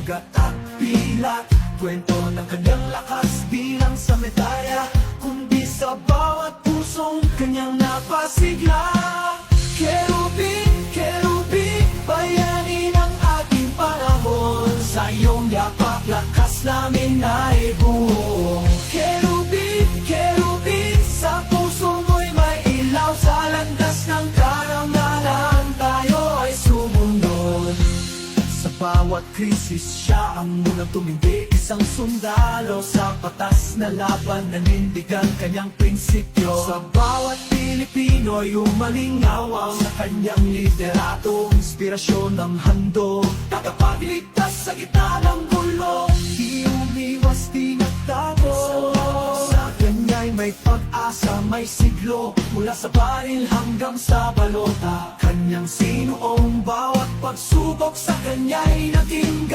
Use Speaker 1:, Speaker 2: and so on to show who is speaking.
Speaker 1: sugat at pilat. Kwento ng kanyang lakas bilang sa medalya, kundi sa bawat pusong kanyang napasigla. Kerubin, kerubin, bayani ng ating panahon, sa iyong yapak lakas namin ay buo. Kerubin, kerubin, sa puso mo'y may ilaw, sa landas ng karangalan tayo ay sumunod. Sa bawat krisis siya ang munang tumindi, isang sundalo sa patas na laban, nanindigan kanyang prinsipyo. Sa bawat Pilipino'y umalingaw sa kanyang liderato, inspirasyon ng handog, tagapagligtas sa gitna ng gulo. Di umiwas, di nagtago, sa kanya'y may pag-asa, may siglo, mula sa baril hanggang sa balota. Kanyang sinuong bawat pagsubok, sa kanya'y naging